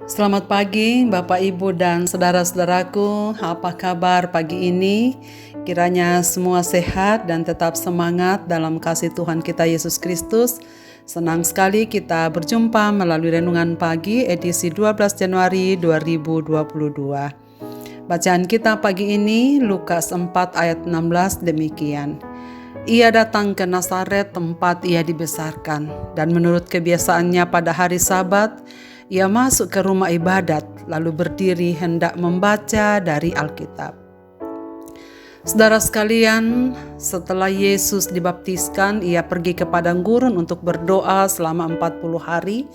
Selamat pagi Bapak Ibu dan saudara-saudaraku, apa kabar pagi ini? Kiranya semua sehat dan tetap semangat dalam kasih Tuhan kita Yesus Kristus. Senang sekali kita berjumpa melalui Renungan Pagi edisi 12 Januari 2022. Bacaan kita pagi ini Lukas 4 ayat 16 demikian. Ia datang ke Nazaret tempat ia dibesarkan, dan menurut kebiasaannya pada hari Sabat, ia masuk ke rumah ibadat, lalu berdiri hendak membaca dari Alkitab. Saudara sekalian, setelah Yesus dibaptiskan, ia pergi ke padang gurun untuk berdoa selama 40 hari,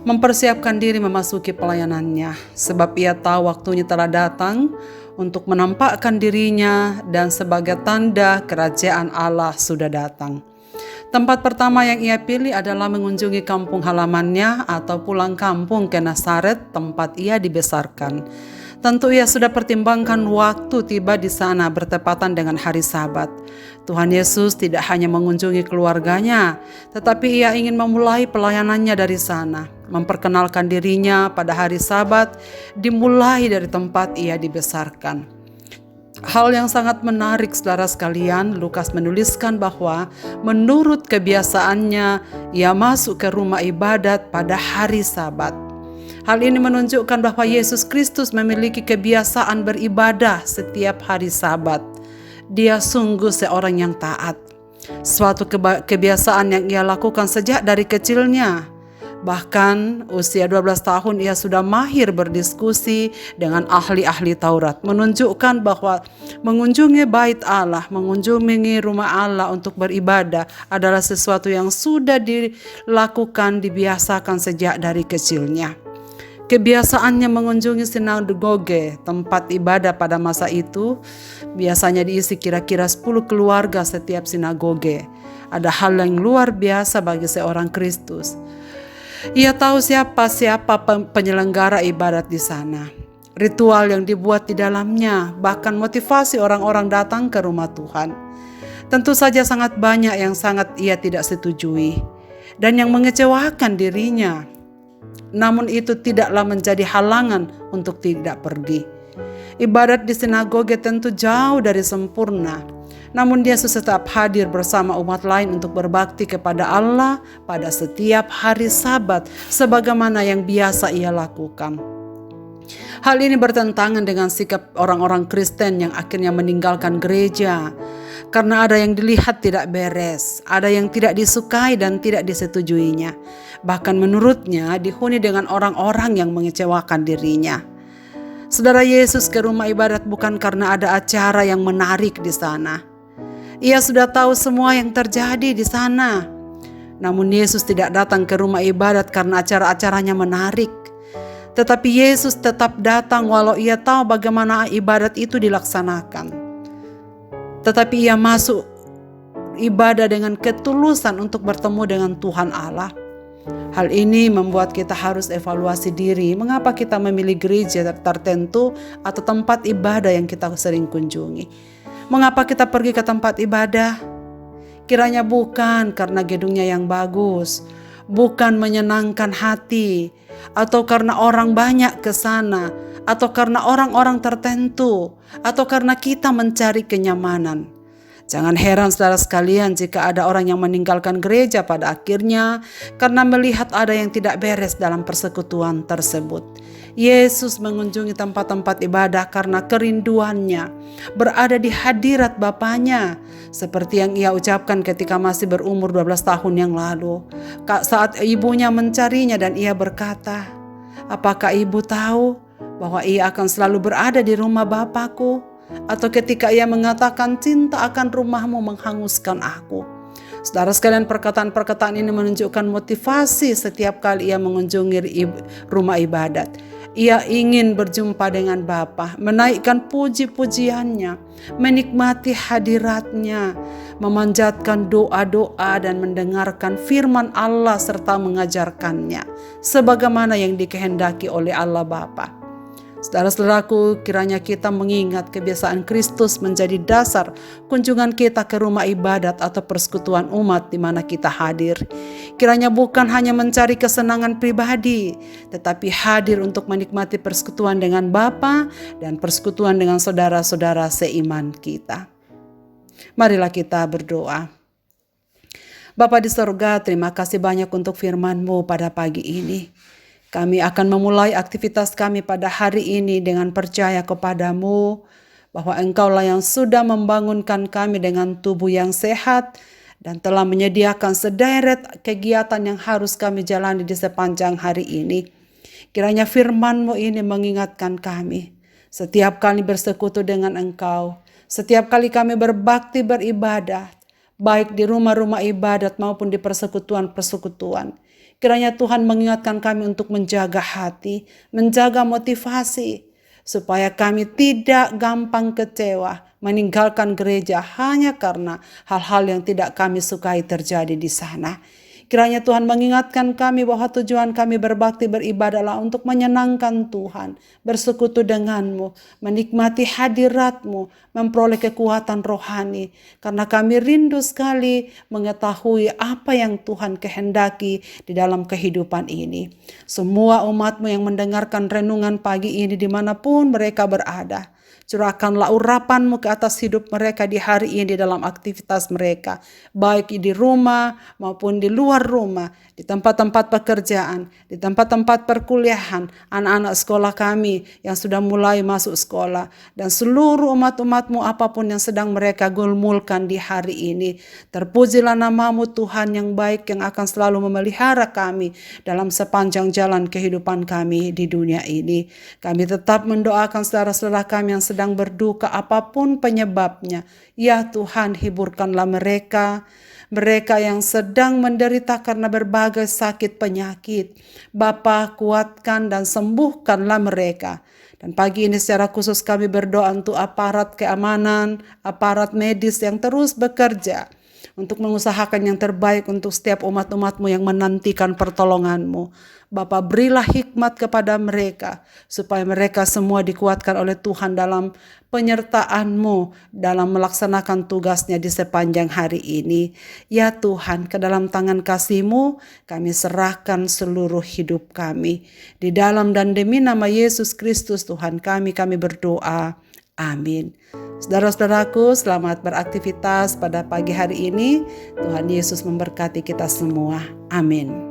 mempersiapkan diri memasuki pelayanannya, sebab ia tahu waktunya telah datang untuk menampakkan dirinya dan sebagai tanda kerajaan Allah sudah datang. Tempat pertama yang ia pilih adalah mengunjungi kampung halamannya atau pulang kampung ke Nazaret tempat ia dibesarkan. Tentu ia sudah pertimbangkan waktu tiba di sana bertepatan dengan hari Sabat. Tuhan Yesus tidak hanya mengunjungi keluarganya, tetapi ia ingin memulai pelayanannya dari sana. Memperkenalkan dirinya pada hari Sabat dimulai dari tempat ia dibesarkan. Hal yang sangat menarik saudara sekalian, Lukas menuliskan bahwa menurut kebiasaannya ia masuk ke rumah ibadat pada hari Sabat. Hal ini menunjukkan bahwa Yesus Kristus memiliki kebiasaan beribadah setiap hari Sabat. Dia sungguh seorang yang taat. Suatu kebiasaan yang ia lakukan sejak dari kecilnya. Bahkan usia 12 tahun ia sudah mahir berdiskusi dengan ahli-ahli Taurat, menunjukkan bahwa mengunjungi bait Allah, mengunjungi rumah Allah untuk beribadah adalah sesuatu yang sudah dilakukan, dibiasakan sejak dari kecilnya. Kebiasaannya mengunjungi sinagoge, tempat ibadah pada masa itu, biasanya diisi kira-kira 10 keluarga setiap sinagoge. Ada hal yang luar biasa bagi seorang Kristus. Ia tahu siapa penyelenggara ibadat di sana, ritual yang dibuat di dalamnya, bahkan motivasi orang-orang datang ke rumah Tuhan. Tentu saja sangat banyak yang sangat ia tidak setujui dan yang mengecewakan dirinya. Namun itu tidaklah menjadi halangan untuk tidak pergi. Ibadat di sinagoge tentu jauh dari sempurna. Namun Yesus tetap hadir bersama umat lain untuk berbakti kepada Allah pada setiap hari Sabat sebagaimana yang biasa ia lakukan. Hal ini bertentangan dengan sikap orang-orang Kristen yang akhirnya meninggalkan gereja karena ada yang dilihat tidak beres, ada yang tidak disukai dan tidak disetujuinya. Bahkan menurutnya dihuni dengan orang-orang yang mengecewakan dirinya. Saudara, Yesus ke rumah ibadat bukan karena ada acara yang menarik di sana. Ia sudah tahu semua yang terjadi di sana. Namun Yesus tidak datang ke rumah ibadat karena acara-acaranya menarik. Tetapi Yesus tetap datang walau ia tahu bagaimana ibadat itu dilaksanakan. Tetapi ia masuk ibadah dengan ketulusan untuk bertemu dengan Tuhan Allah. Hal ini membuat kita harus evaluasi diri, mengapa kita memilih gereja tertentu atau tempat ibadah yang kita sering kunjungi. Mengapa kita pergi ke tempat ibadah? Kiranya bukan karena gedungnya yang bagus, bukan menyenangkan hati, atau karena orang banyak ke sana, atau karena orang-orang tertentu, atau karena kita mencari kenyamanan. Jangan heran saudara sekalian jika ada orang yang meninggalkan gereja pada akhirnya karena melihat ada yang tidak beres dalam persekutuan tersebut. Yesus mengunjungi tempat-tempat ibadah karena kerinduannya berada di hadirat Bapanya, seperti yang ia ucapkan ketika masih berumur 12 tahun yang lalu. Saat ibunya mencarinya dan ia berkata, "Apakah ibu tahu bahwa ia akan selalu berada di rumah Bapakku?" Atau ketika ia mengatakan, "Cinta akan rumahmu menghanguskan aku." Saudara sekalian, perkataan-perkataan ini menunjukkan motivasi setiap kali ia mengunjungi rumah ibadat. Ia ingin berjumpa dengan Bapa, menaikkan puji-pujiannya, menikmati hadiratnya, memanjatkan doa-doa dan mendengarkan firman Allah serta mengajarkannya sebagaimana yang dikehendaki oleh Allah Bapa. Saudara-saudaraku, kiranya kita mengingat kebiasaan Kristus menjadi dasar kunjungan kita ke rumah ibadat atau persekutuan umat di mana kita hadir. Kiranya bukan hanya mencari kesenangan pribadi, tetapi hadir untuk menikmati persekutuan dengan Bapa dan persekutuan dengan saudara-saudara seiman kita. Marilah kita berdoa. Bapa di sorga, terima kasih banyak untuk firman-Mu pada pagi ini. Kami akan memulai aktivitas kami pada hari ini dengan percaya kepada-Mu bahwa Engkaulah yang sudah membangunkan kami dengan tubuh yang sehat dan telah menyediakan sederet kegiatan yang harus kami jalani di sepanjang hari ini. Kiranya firman-Mu ini mengingatkan kami setiap kali bersekutu dengan Engkau, setiap kali kami berbakti beribadah, baik di rumah-rumah ibadat maupun di persekutuan-persekutuan. Kiranya Tuhan mengingatkan kami untuk menjaga hati, menjaga motivasi, supaya kami tidak gampang kecewa meninggalkan gereja hanya karena hal-hal yang tidak kami sukai terjadi di sana. Kiranya Tuhan mengingatkan kami bahwa tujuan kami berbakti beribadahlah untuk menyenangkan Tuhan, bersekutu dengan-Mu, menikmati hadirat-Mu, memperoleh kekuatan rohani. Karena kami rindu sekali mengetahui apa yang Tuhan kehendaki di dalam kehidupan ini. Semua umat-Mu yang mendengarkan renungan pagi ini dimanapun mereka berada, curahkanlah urapan-Mu ke atas hidup mereka di hari ini dalam aktivitas mereka, baik di rumah maupun di luar rumah, di tempat-tempat pekerjaan, di tempat-tempat perkuliahan, anak-anak sekolah kami yang sudah mulai masuk sekolah, dan seluruh umat-umat-Mu apapun yang sedang mereka gumulkan di hari ini. Terpujilah nama-Mu Tuhan yang baik yang akan selalu memelihara kami dalam sepanjang jalan kehidupan kami di dunia ini. Kami tetap mendoakan saudara-saudara kami yang sedang berduka apapun penyebabnya. Ya Tuhan, hiburkanlah mereka yang sedang menderita karena berbagai sakit penyakit. Bapa, kuatkan dan sembuhkanlah mereka. Dan pagi ini secara khusus kami berdoa untuk aparat keamanan, aparat medis yang terus bekerja untuk mengusahakan yang terbaik untuk setiap umat-umat-Mu yang menantikan pertolongan-Mu. Bapa, berilah hikmat kepada mereka, supaya mereka semua dikuatkan oleh Tuhan dalam penyertaan-Mu, dalam melaksanakan tugasnya di sepanjang hari ini. Ya Tuhan, ke dalam tangan kasih-Mu, kami serahkan seluruh hidup kami. Di dalam dan demi nama Yesus Kristus Tuhan kami berdoa. Amin. Saudara-saudaraku, selamat beraktivitas pada pagi hari ini. Tuhan Yesus memberkati kita semua. Amin.